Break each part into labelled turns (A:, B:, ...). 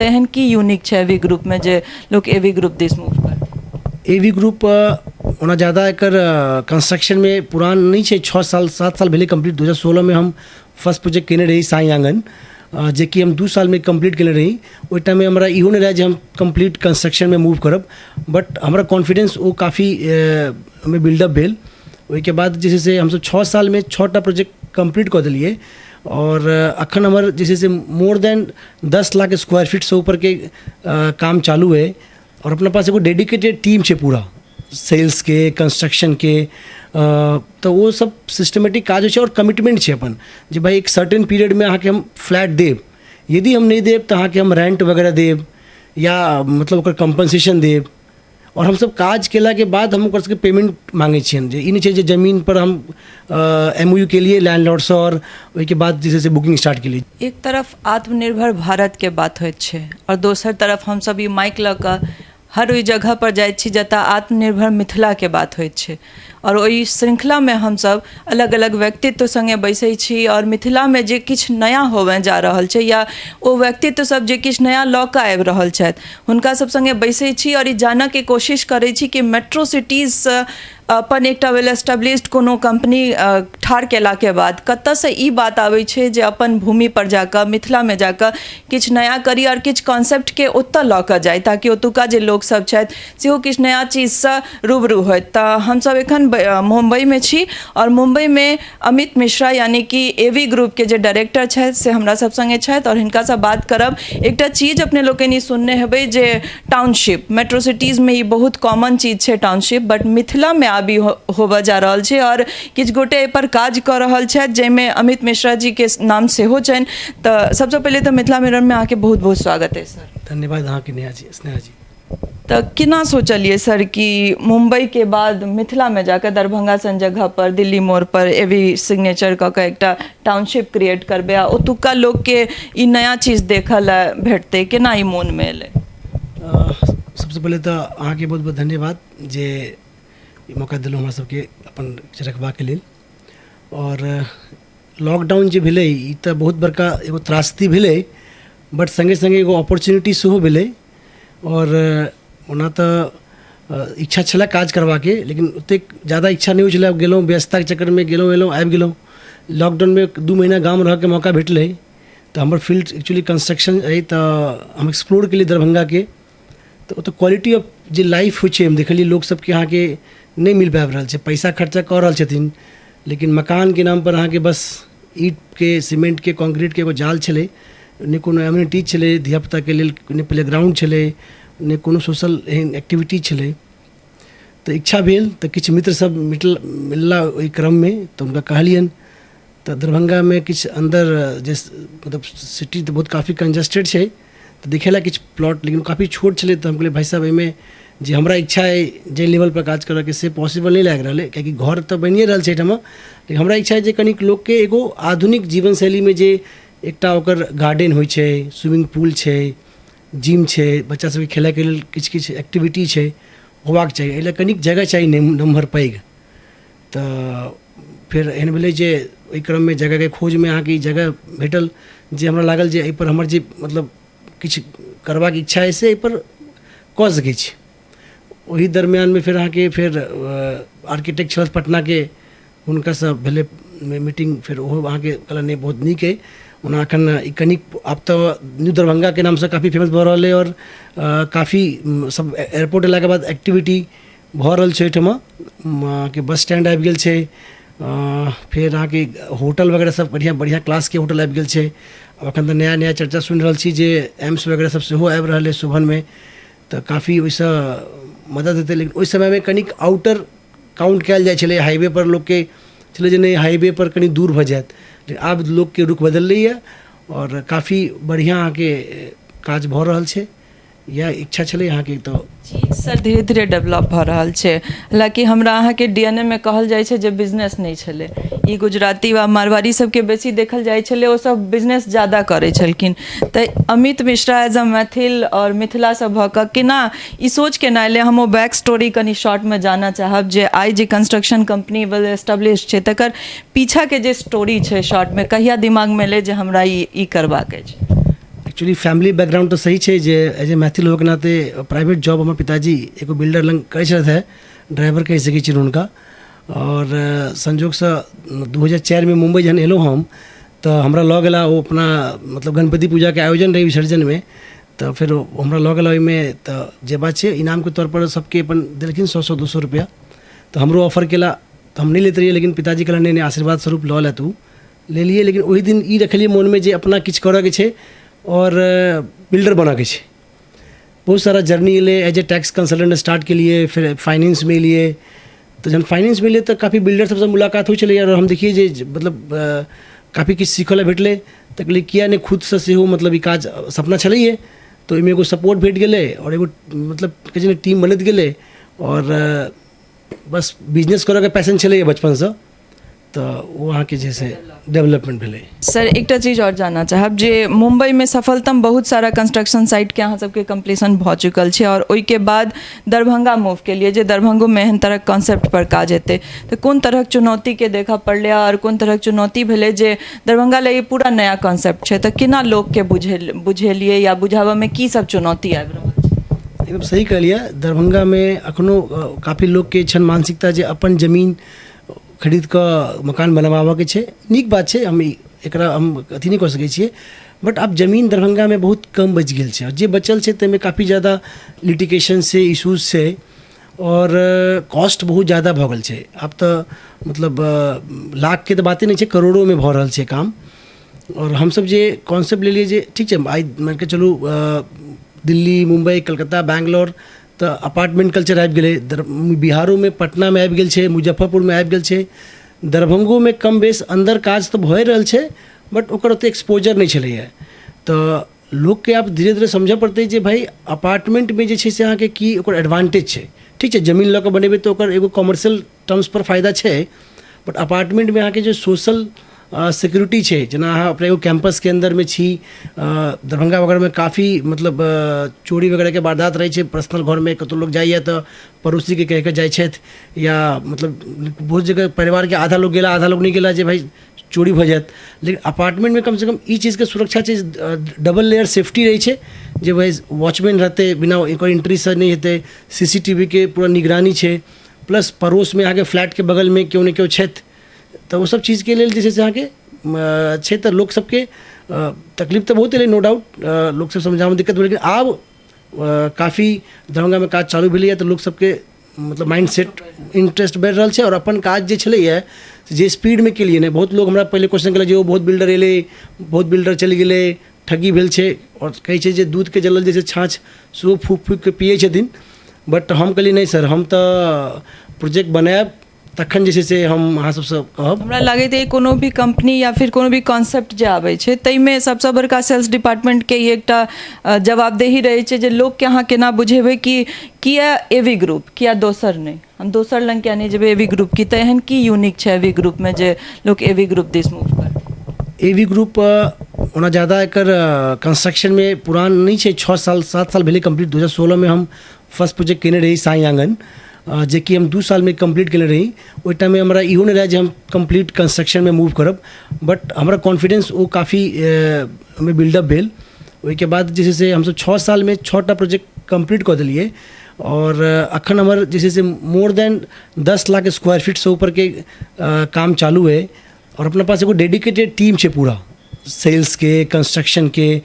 A: एहन की यूनिक है एवी ग्रुप में जे लोग एवी ग्रुप दिस मूव कर
B: एवी ग्रुप ओना ज़्यादा एकर कंस्ट्रक्शन में पुरान नहीं है। 6 साल 7 साल पहले कंप्लीट 2016 में हम फर्स्ट प्रोजेक्ट केने रही साई आंगन जे कि हम 2 साल में कंप्लीट केने रही। ओहि टाइम में हमारा इहो नहीं रहा जे हम कंप्लीट कंस्ट्रक्शन में मूव करब, बट हमारा कॉन्फिडेंस वो काफ़ी हमें बिल्डअप भेल। ओहि के बाद जैसे से हम सब 6 साल में 6टा प्रोजेक्ट कंप्लीट कर दिलिए और अखन हमारे जैसे से more than 10 lakh square feet से ऊपर के काम चालू है और अपने पास एगो डेडिकेटेड टीम है पूरा सेल्स के कंस्ट्रक्शन के। तो वो सब सिस्टमेटिक काज है और कमिटमेंट है अपन जे भाई एक सर्टेन पीरियड में अहाँ के हम फ्लैट देव, यदि हम नहीं देव तो अहाँ के हम रेंट वगैरह देव या मतलब ओकर कंपनसेशन देव। और हम सब काज केला के बाद हम ओकर सबके पेमेंट मांगे छियन जे ई नहीं छै जे जमीन पर हम MOU के लिए लैंडलॉर्ड से और ओहि के बाद जैसे से बुकिंग स्टार्ट के लिए।
A: एक तरफ आत्मनिर्भर भारत के बात होइत छै और दोसर तरफ हम सब ई माइक लऽ कऽ हर ओहि जगह पर जाइ छी जतऽ आत्मनिर्भर मिथिला के बात होइत छै और ओहि श्रृंखला में हम सब अलग अलग व्यक्तित्व संगे बैसै छी और मिथिला में जे किछु नया होवे जा रहल छै या ओ व्यक्तित्व सब जे किछु नया लऽ कऽ आबि रहल छथि हुनका सब संगे बैसै छी और ई जानऽ के कोशिश करै छी कि मेट्रो सिटीज अपन एकटा वेल एस्टेब्लिश्ड कोनो कंपनी ठाढ़ केला के बाद कतऽ से ई बात आबै छै जे अपन भूमि पर जाकऽ मिथिला में जाकऽ किछु नया करी और किछु कॉन्सेप्ट के ओतऽ लऽ कऽ जाय ताकि ओतुका जे लोक सब छथि सेहो किछु नया चीज से रूबरू होय। तऽ हमसब एखन मुंबई में छी और मुंबई में अमित मिश्रा यानी कि एवी ग्रुप के जे डायरेक्टर छथि से हमरा सब संगे छथि और हिनका से बात करब। एकटा चीज अपने लोकनि सुनने हेबै जे टाउनशिप मेट्रो सिटीज में ई बहुत कॉमन चीज छै टाउनशिप, बट मिथिला में आबी होबऽ जा रहल छै और किछु गोटे एहि पर काज कऽ रहल छथि जाहिमे अमित मिश्रा जी के नाम सेहो छनि। तऽ सबसे पहले तऽ मिथिला मिरर में अहाँके बहुत बहुत स्वागत है सर।
B: धन्यवाद अहाँके नेहा जी, स्नेहा जी।
A: तऽ केना सोचलिए सर कि मुंबई के बाद मिथिला में जाकर दरभंगा सन जगह पर दिल्ली मोड़ पर एवी सिग्नेचर कऽ के एकटा टाउनशिप क्रिएट करबे आ ओतुका लोग के ई नया चीज देखऽ ला भेटतै, केना ई मोन में एलै?
B: सबसे पहले तो अहाँके बहुत बहुत धन्यवाद जे ई मौका दिलहुँ हमरा सबके अपन रखबा के लेल। और लॉकडाउन जे भेलै ई तऽ बहुत बड़का एगो त्रासदी भेलै, बट संगे संगे एगो अपॉर्चुनिटी सेहो भेलै। और ओना तऽ इच्छा छलै काज करबाके, लेकिन ओतेक ज़्यादा इच्छा नहीं छलै। गेलहुँ व्यस्तता के चक्कर में गेलहुँ एलहुँ आबि गेलहुँ। लॉकडाउन में 2 महीना गाम रह के मौका भेटलै तऽ हमर फील्ड एक्चुअली कंस्ट्रक्शन अइ तऽ हम एक्सप्लोर केलिए दरभंगा के। तो ओतऽ क्वालिटी ऑफ जे लाइफ होइ छै हम देखलिए लोग सबके अहाँके नहीं मिल पाबि रहल छै। पैसा खर्चा कऽ रहल छथिन लेकिन मकान के नाम पर अहाँके बस ईंट के सीमेंट के कंक्रीट के एगो जाल छलै, ने कोनो एम्यूनिटीज छलै धियापुता के लेल, ने प्ले ग्राउंड छलै, ने कोनो सोशल एहन एक्टिविटी छलै। तऽ इच्छा भेल तऽ किछु मित्र सब मिलला ओहि क्रम में तऽ हुनका कहलियनि तऽ दरभंगा में किछु अंदर जे मतलब सिटी तऽ बहुत काफ़ी कंजस्टेड छै तऽ देखेला किछु प्लॉट, लेकिन काफ़ी छोट छलै। तऽ हम कहलिए भाई साहब एहिमे जे हमरा इच्छा है जे लेवल पर काज करऽ के से पॉसिबल नहीं लागि रहल है, कियाकि घर तऽ बनिए रहल छै एहिठाम, लेकिन हमरा इच्छा है जे कनिक लोग के एगो आधुनिक जीवन शैली में जे एकटा ओकर गार्डन होइ छै, स्विमिंग पूल छै, जिम छै, बच्चा सबके खेलय के लेल किछु किछु एक्टिविटी छै होबाक चाही। एहि लेल कनिक जगह चाही नमहर पैघ। तऽ फिर एहन भेलै जे ओहि क्रम में जगह के खोज में अहाँके ई जगह भेटल जे हमरा लागल जे एहि पर हमर जे मतलब किछु करबाक इच्छा है से एहि पर कऽ सकै छी। वही दरमियान में फिर अहाँके फिर आर्किटेक्ट छलथि पटना के, हुनका से भेलै मीटिंग, फिर ओहो अहाँके कहलनि नहीं बहुत नीक है। ओना एखन ई कनिक आब तऽ न्यू दरभंगा के नाम से काफ़ी फेमस भऽ रहल है और काफ़ी सब एयरपोर्ट अयला के बाद एक्टिविटी भऽ रहल छै ओहिठाम। अहाँके बस स्टैंड आबि गेल छै, फिर अहाँके होटल वगैरह सब बढ़िया बढ़िया क्लास के होटल आबि गेल छै। अब एखन तऽ नया नया चर्चा सुनि रहल छी जे एम्स वगैरह सब सेहो आबि रहल है सुभन में, तऽ काफ़ी ओहिसँ मदद हेतै। लेकिन ओहि समय में कनिक आउटर काउंट कयल जाइ छलै, हाईवे पर लोग के छलै जे नहीं हाईवे पर कनी दूर भऽ जायत, लेकिन आब लोग के रुख बदललै और काफ़ी बढ़िया अहाँके काज भऽ रहल छै। या इच्छा छलै अहाँके तऽ
A: चीज सर धीरे धीरे डेवलप भऽ रहल छै। हालांकि हमरा अहाँके DNA में कहल जाइ छै जे बिजनेस नहीं छलै, ई गुजराती वा मारवाड़ी सबके बेसी देखल जाइ छलै, ओ सब बिजनेस ज़्यादा करै छलखिन। तऽ अमित मिश्रा एज अ मैथिल और मिथिला से भऽ कऽ केना ई सोच केना एलै? हम ओ बैक स्टोरी कनि शॉर्ट में जानऽ चाहब जे आइ जे कंस्ट्रक्शन कंपनी वेल एस्टेब्लिश छै तकर पीछा के जे स्टोरी छै शॉर्ट में, कहिया दिमाग में एलै जे हमरा ई करबाक अछि?
B: एक्चुअली फैमिली बैकग्राउंड तो सही है जे एज ए मैथिल होके नाते प्राइवेट जॉब हमारे पिताजी एगो बिल्डर लंग करे छथि है, ड्राइवर कहि सकै छी हुनका। और संजोग से 2004 में मुंबई जहन एलहुँ हम तो हमरा लऽ गेला ओ अपना मतलब गणपति पूजा के आयोजन रही विसर्जन में, तो फिर हमरा लऽ गेला ओहिमे। तो जे बात छै इनाम के तौर पर सबके अपन देलखिन 100-200 रुपया, तो हमरो ऑफर केला तो हम नहीं लेते रहिए, लेकिन पिताजी कहला नहीं आशीर्वाद स्वरूप लऽ ले तू ले लिए। लेकिन वही दिन ई रखलिए मन में जे अपना किछु करऽ के छै और बिल्डर बना के छै। बहुत सारा जर्नी एले, as a tax consultant start के लिए, फिर फाइनेंस में लिए। तो जब फाइनेंस में लिए तो काफ़ी बिल्डर सबसे मुलाकात हुई चले और हम देखिए जे मतलब काफ़ी किछु सीखल भेटले। तो कहलिए किया नहीं खुद से सेहो मतलब ई काज सपना छलैए, तो एहिमे एगो सपोर्ट भेट गेलै और एगो मतलब कहै छै ने टीम बनैत गेलै। और बस बिजनेस करऽ के पैशन छलैए बचपन से, तो वहाँ के जैसे डेवलपमेंट भेलै।
A: सर एक चीज़ और जानना चाहब जे मुंबई में सफलतम बहुत सारा कंस्ट्रक्शन साइट के अहाँ सबके कम्प्लीसन भऽ चुकल छै और ओहिके बाद दरभंगा मूव के लिए जे दरभंगो में एहन तरह कॉन्सेप्ट पर काज हेतै, तो कोन तरह चुनौती के देखऽ पड़लै और कोन तरह चुनौती भेलै जे दरभंगा ले पूरा नया कॉन्सेप्ट छै, तो केना लोग के बुझेलिए या बुझाबऽ में की सब चुनौती आबि रहल छै?
B: एकदम सही कहलिए, दरभंगा में अखनो काफ़ी लोग के छन मानसिकता जे अपन जमीन खरीद कऽ मकान बनवाबऽ के छै। नीक बात छै, हम एकरा हम अथी नहीं कऽ सकै छियै, बट आब जमीन दरभंगा में बहुत कम बच गेल छै और जे बचल छै ताहिमे काफ़ी ज़्यादा लिटिगेशन से इशूज छै और कॉस्ट बहुत ज़्यादा भऽ गेल छै। आब तो मतलब लाख के तो बाते नहीं छै, करोड़ों में भऽ रहल छै काम। और हमसब जे कॉन्सेप्ट ले लिए जे ठीक है आइ मान के चलू दिल्ली, मुंबई, कलकत्ता, बैंगलोर तो अपार्टमेंट कल्चर आबि गेलै। बिहारो में पटना में आबि गेल छै, मुजफ्फरपुर में आबि गेल छै, दरभंगो में कम बेस अंदर काज तो भए रहल छै, बट ओकर ओते एक्सपोजर नहीं छलैए। तो लोग के आप धीरे धीरे समझ पड़ते जे भाई अपार्टमेंट में जे छै से अहाँके की ओकर एडवांटेज छै। ठीक है जमीन लऽ कऽ बनेबै तो ओकर एगो कमर्शियल टर्म्स पर फायदा छै, बट अपार्टमेंट में अहाँके जो सोशल सिक्योरिटी छै, जेना अहाँ अपने एगो कैंपस के अंदर में छी, दरभंगा वगैरह में काफ़ी मतलब चोरी वगैरह के वारदात रहे छै। पर्सनल घर में कतौ लोग जाइए तो पड़ोसी के कह के जाइ छथि, या मतलब बहुत जगह परिवार के आधा लोग गेला आधा लोग नहीं गेला जे भाई चोरी भऽ जायत। लेकिन अपार्टमेंट में कम से कम ई चीज़ के सुरक्षा छै, डबल लेयर सेफ्टी रही छै जे भाई वॉचमैन रहते, बिना एकर एंट्री से नहीं हेतै, CCTV के पूरा निगरानी छै, प्लस पड़ोस में आगे फ्लैट के बगल में केओ ने केओ छथि। तो वो सब चीज़ के लिए जैसे अहाँ के छै तो लोग सबके तकलीफ तो बहुत है, नो डाउट लोग सब समझाने में दिक्कत हो। लेकिन आब काफ़ी दरभंगा में काज चालू भेलै तो लोग सबके मतलब माइंड सेट इंटरेस्ट बढ़ि रहल छै और अपन काज जे छलैए जे स्पीड में केलिए नहीं। बहुत लोग हमरा पहले क्वेश्चन केलक जे ओ बहुत बिल्डर एलै, बहुत बिल्डर चलि गेलै, ठगी भेल छै और कहै छै जे दूध के जलल जैसे छाछ सेहो फूक फूक के पिए छथिन। बट हम कहलिए नहीं सर, हम तो प्रोजेक्ट बनायब तखन जे छै से हम अहाँ सबसँ कहब।
A: हमरा लागैत है कोनो भी कंपनी या फिर कोनो भी कॉन्सेप्ट जे आबै छै ताहिमे सबसँ बड़का सेल्स डिपार्टमेंट के ई एकटा जवाबदेही रहै छै जे लोग के अहाँ केना बुझेबै कि किया एवी ग्रुप, किया दोसर नहीं, हम दोसर लग किया नहीं जेबै एवी ग्रुप की, तऽ एहन की यूनिक छै एवी ग्रुप में जे लोग एवी ग्रुप दिस मूव करतै?
B: एवी ग्रुप ओना ज़्यादा एकर कंस्ट्रक्शन में पुरान नहीं छै, 6-7 साल भेलै कंप्लीट। 2016 में हम फर्स्ट प्रोजेक्ट केने रही साई आंगन, जे कि हम 2 साल में कंप्लीट केने रही। ओहि टाइम में हमरा इहो नहीं रहा जे हम कंप्लीट कंस्ट्रक्शन में मूव करब, बट हमरा कॉन्फिडेंस वो काफ़ी हमें बिल्डअप भेल। ओहिके बाद जे छै से हमसब 6 साल में 6टा प्रोजेक्ट कंप्लीट कऽ देलिए और अखन हमर जे छै से more than 10 lakh square feet से ऊपर के काम चालू है और अपना पास एगो डेडिकेटेड टीम छै पूरा सेल्स के, कंस्ट्रक्शन के।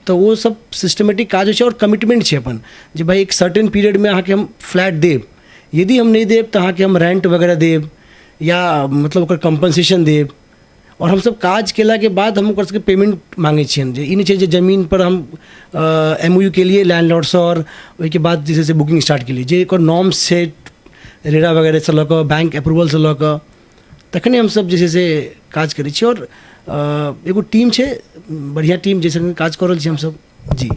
B: तो वो सब सिस्टमेटिक काज छै और कमिटमेंट छै अपन जे भाई एक सर्टेन पीरियड में अहाँके हम फ्लैट देब, यदि हम नहीं देब तो अहाँके हम रेंट वगैरह देब या मतलब ओकर कंपनसेशन देब। और हम सब काज केला के बाद हम ओकर सबके पेमेंट मांगे छियन, जे ई नहीं छै जे जमीन पर हम MOU के लिए लैंडलॉर्ड से और ओहिके बाद जे छै से बुकिंग स्टार्ट के लिए जे एकर नॉर्म्स छै, रेरा वगैरह से लऽ कऽ बैंक अप्रूवल से लऽ कऽ तखने हम सब जे छै से काज करै छी। और एगो टीम छै, बढ़िया टीम जैसे काज कर रहल छी हम सब। जी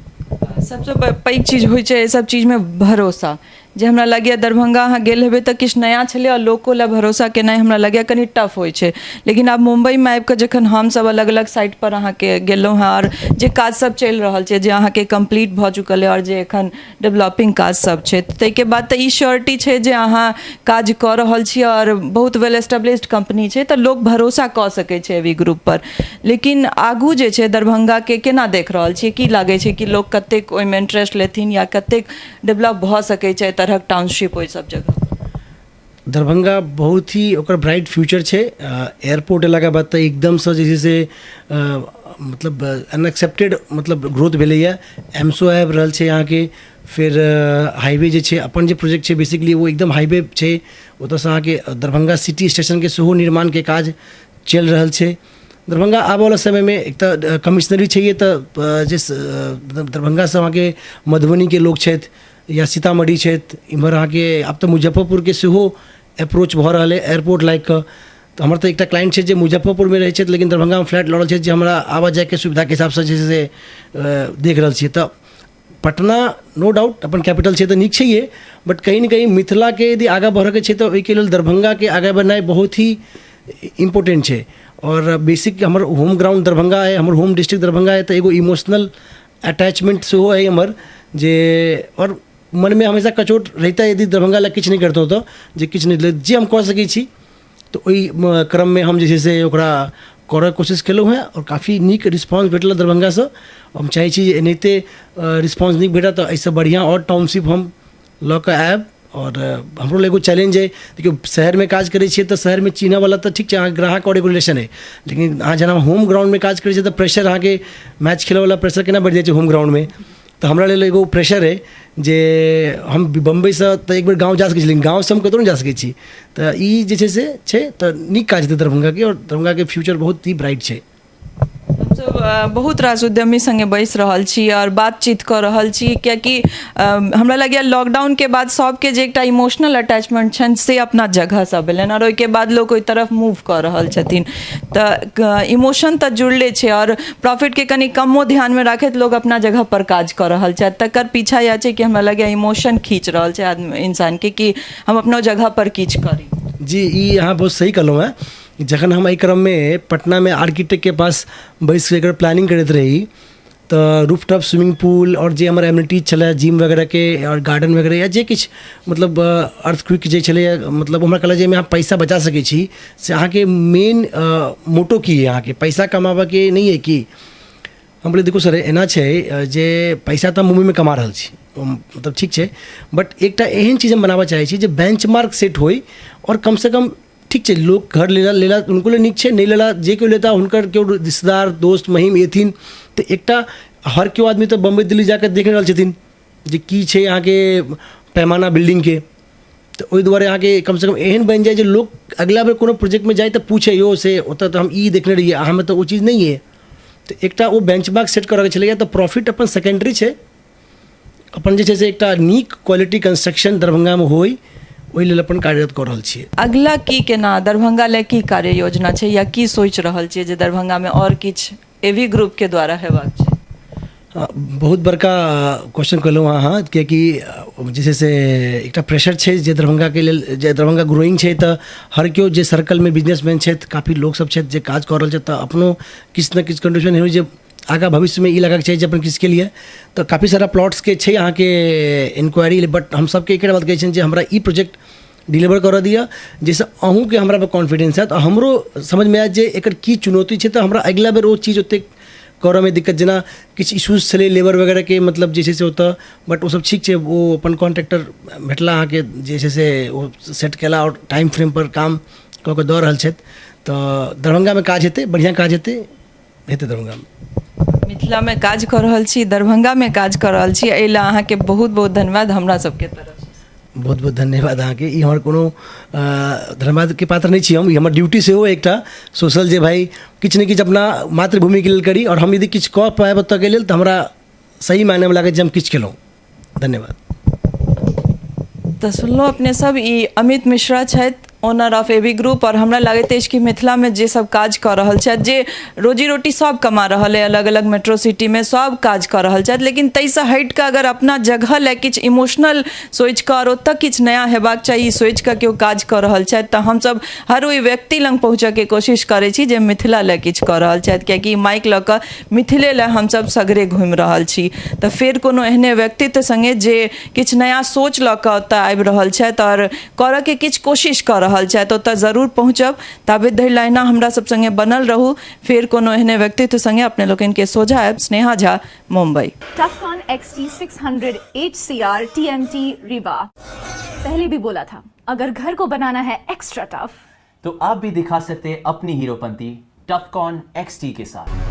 A: सबसे पैघ चीज होइ छै एहि सब चीज में भरोसा, जे हमरा लगैए दरभंगा अहाँ गेल हेबै तऽ किछु नया छलै आओर लोको लए भरोसा केनाइ हमरा लगैए कनि टफ होइ छै। लेकिन आब मुम्बईमे आबि कऽ जखन हमसब अलग अलग साइट पर अहाँके गेलहुँ हेँ आओर जे काज सब चलि रहल छै, जे अहाँके कम्प्लीट भऽ चुकल है आओर जे एखन डेवलपिंग काज सब छै, ताहिके बाद तऽ ई श्योरिटी छै जे अहाँ काज कऽ रहल छी आओर बहुत वेल एस्टेब्लिश्ड कंपनी छै तऽ लोक भरोसा कऽ सकै छै एवी ग्रुप पर। लेकिन आगू जे छै दरभंगाके केना देख रहल छियै, की लागै छै कि लोक कतेक ओहिमे इंटरेस्ट लेथिन या कतेक डेवलप भऽ सकै छै तरहक टाउनशिप ओहि सब जगह?
B: दरभंगा बहुत ही ओकर ब्राइट फ्यूचर छै। एयरपोर्ट एलाके बाद तऽ एकदमसँ जे छै से मतलब अनएक्सेप्टेड मतलब ग्रोथ भेलैए। एम्सो आबि रहल छै अहाँके, फिर हाईवे जे छै अपन जे प्रोजेक्ट छै बेसिकली वो एकदम हाईवे छै, ओतऽसँ अहाँके दरभंगा सिटी स्टेशनके सेहो निर्माणके काज चलि रहल छै। दरभंगा आबऽ वाला समयमे एक तऽ कमिश्नरी छैहे तऽ जे दरभंगासँ अहाँके मधुबनीके लोक छथि या सीतामढ़ी छथि, इम्हर अहाँके आब तऽ मुजफ्फरपुरके सेहो अप्रोच भऽ रहल है एयरपोर्ट लाइक कऽ। तऽ हमर तऽ एकटा क्लाइंट छै जे मुजफ्फरपुरमे रहै छथि लेकिन दरभंगामे फ्लैट लऽ रहल छथि, जे हमरा आबऽ जाइके सुविधाके हिसाबसँ जे छै से देख रहल छियै। तऽ पटना नो डाउट अपन कैपिटल छै तऽ नीक छैहे, बट कहीं ना कहीं मिथिलाके यदि आगाँ बढ़ऽके छै तऽ ओहिके लेल दरभंगाके आगाँ बढ़नाइ बहुत ही इम्पोर्टेंट छै। और बेसिक हमर होम ग्राउंड दरभंगा है, हमर होम डिस्ट्रिक्ट दरभंगा है, तो एगो इमोशनल अटैचमेंट सेहो है हमर जे, और मन में हमेशा कचोट रहता है यदि दरभंगा लए किछु नहीं करतौ तो जे किछु नहीं जे हम कऽ सकै छी तो ओहि क्रममे हम जे छै से ओकरा करऽ कोशिश केलहुँ हैं और काफ़ी नीक रिस्पॉन्स भेटल दरभंगासँ। हम चाहै छी जे एनाहिते रिस्पॉन्स नीक भेटत तऽ एहिसँ बढ़िआँ और टाउनशिप हम लऽ कऽ आयब। और हमरो लेल एगो चैलेंज है, देखियो शहर में काज करै छियै तऽ शहर में चिन्हऽ वाला तऽ ठीक छै, अहाँ ग्राहक और एगो रिलेशन है, लेकिन अहाँ जेना होम ग्राउंड में काज करै छियै तऽ प्रेशर अहाँके मैच खेलऽ वाला प्रेशर केना बढ़ि जाइ छै होम ग्राउंड में। तऽ हमरा लेल एगो प्रेशर है जे हम बम्बईसँ तऽ एक बेर गाँव जा सकै छी, लेकिन गाँवसँ हम कतहु नहि जा सकै छी। तऽ ई जे छै से छै तऽ नीक काज हेतै दरभंगाके, और दरभंगाके फ्यूचर बहुत ही ब्राइट छै।
A: हमसब बहुत रास उद्यमी संगे बैस रहल छी और बातचीत कऽ रहल छी, कियाकि हमरा लगैए लॉकडाउनके बाद सबके जे एकटा इमोशनल अटैचमेंट छनि से अपना जगहसँ भेलनि और ओहिके बाद लोक ओहि तरफ मूव कऽ रहल छथिन। तऽ इमोशन तऽ जुड़ले छै और प्रॉफिटके कनि कमो ध्यानमे राखैत लोक अपना जगह पर काज कऽ रहल छथि। तकर पीछा इएह छै कि हमरा लगैए इमोशन खींच रहल छै आदमी इंसानके कि हम अपना जगह पर किछु करी।
B: जी, ई अहाँ बहुत सही कहलहुँ हैं। जखन हम एहि क्रममे पटनामे आर्किटेक्टके पास बैस कऽ एकर प्लानिंग करैत रही तऽ रूफटॉप स्विमिंग पूल और जे हमर एमिनिटीज छलै जिम वगैरहके और गार्डन वगैरह या जे किछु मतलब अर्थक्विक जे छलै, मतलब हमरा कहलक जे एहिमे अहाँ पैसा बचा सकै छी, से अहाँके मेन मोटो की है, अहाँके पैसा कमाबऽके नहीं है कि। हम बोले देखो सर एना छै जे पैसा तऽ हम मुंबईमे कमा रहल छी, मतलब ठीक छै, बट एकटा एहन चीज हम बनाबऽ चाहै छी जे बेंचमार्क सेट होय और कम से कम ठीक छै लोग घर लेला उनको लिए नीक छै, नहीं लेला जे केओ लेता हुनकर केओ रिश्तेदार दोस्त महिम एथिन तऽ एकटा हर केओ आदमी तऽ बम्बई दिल्ली जाकर देख रहल छथिन जे की छै अहाँके पैमाना बिल्डिंगके। तऽ ओहि दुआरे अहाँके कम से कम एहन बनि जाए जे लोग अगला बेर कोनो प्रोजेक्टमे जाए तऽ पूछे यो से ओतऽ तऽ हम ई देखने रहिए, अहाँमे तऽ ओ चीज़ नहीं है। तो एकटा वो बेंचमार्क सेट करऽ के छलैया तऽ प्रॉफिट अपन सेकेंडरी छै, अपन जे छै से एकटा नीक क्वालिटी कंस्ट्रक्शन दरभंगामे होय ओहि लेल अपन कार्यरत कऽ रहल छियै।
A: अगला की केना दरभंगा लेल की कार्य योजना छै या की सोचि रहल छियै जे दरभंगामे और किछु एवी ग्रुपके द्वारा हेबाक छै?
B: बहुत बड़का क्वेश्चन कहलहुँ अहाँ, कियाकि जे छै से एकटा प्रेशर छै जे दरभंगाके लेल, जे दरभंगा ग्रोइंग छै तऽ हर केओ जे सर्कलमे बिजनेसमैन छथि, काफ़ी लोकसभ छथि जे काज कऽ रहल छथि, तऽ अपनो किछु ने किछु कंट्रीब्यूशन होइ जे आगाँ भविष्यमे ई लगाके चाही जे अपन किछुके लिए। तऽ काफ़ी सारा प्लॉट्सके छै अहाँके इंक्वायरी, बट हम सबके एकटा बात कहै छियनि जे हमरा ई प्रोजेक्ट डिलीवर करऽ दिअ जाहिसँ अहूँके हमरा पर कॉन्फिडेंस हैत और हमरो समझमे आयत जे एकर की चुनौती छै, तऽ हमरा अगिला बेर ओ चीज़ ओतेक करऽमे दिक्कत, जेना किछु इश्यूज छलै लेबर वगैरहके मतलब जे छै से ओतऽ, बट ओसब ठीक छै, ओ अपन कॉन्ट्रैक्टर भेटला अहाँके जे छै से ओ सेट केला और टाइम फ्रेम पर काम कऽ कऽ दऽ रहल छथि। तऽ दरभंगामे काज हेतै, बढ़िआँ काज हेतै दरभंगामे।
A: मिथिलामे काज कऽ रहल छी, दरभंगामे काज कऽ रहल छी, एहि लए अहाँके बहुत बहुत धन्यवाद हमरा सबके तरफ।
B: बहुत बहुत धन्यवाद अहाँके। ई हमर कोनो धन्यवादके पात्र नहीं छी हम, ई हमर ड्यूटी सेहो एकटा सोशल जे भाई किछु ने किछु अपना मातृभूमिके लेल करी, और हम यदि किछु कऽ पायब ओतऽके लेल तऽ हमरा सही मायनेमे लागत जे हम किछु केलहुँ। धन्यवाद।
A: तऽ सुनलहुँ अपने सब, ई अमित मिश्रा छथि ओनर ऑफ एबी ग्रुप और हमरा लागैत अछि कि मिथिला में जे सब काज कऽ रहल छथि, जे रोजी रोटी सब कमा रहल है अलग अलग मेट्रो सिटी में, सब काज कऽ रहल छथि, लेकिन ताहिसँ हटि कऽ अगर अपना जगह लए किछु इमोशनल सोचि कऽ आओर ओतऽ किछु नया हेबाक चाही सोचि कऽ केओ काज कऽ रहल छथि, तऽ हमसब हर ओहि व्यक्ति लग पहुँचऽके कोशिश करै छी जे मिथिला लए किछु कऽ रहल छथि, कियाकि माइक लऽ कऽ मिथिले लए हमसब सगरे घुमि रहल छी। तऽ फेर कोनो एहने व्यक्तित्व संगे जे किछु नया सोच लऽ कऽ ओतऽ आबि रहल छथि और करऽके किछु कोशिश कऽ रहल छथि, ओतऽ जरूर पहुँचब। ताबे धरि लाइना हमरा सब संगे बनल रहू, फेर कोनो एहने व्यक्तित्व संगे अपने लोकनि के सोझा आयब। Sneha Jha, Mumbai.
C: टफकॉन XT 600 HCR TMT Rewa. पहले भी बोला था, अगर घर को बनाना है एक्स्ट्रा टफ
D: तो आप भी दिखा सकते हैं अपनी हीरोपंती टफकॉन XT के साथ।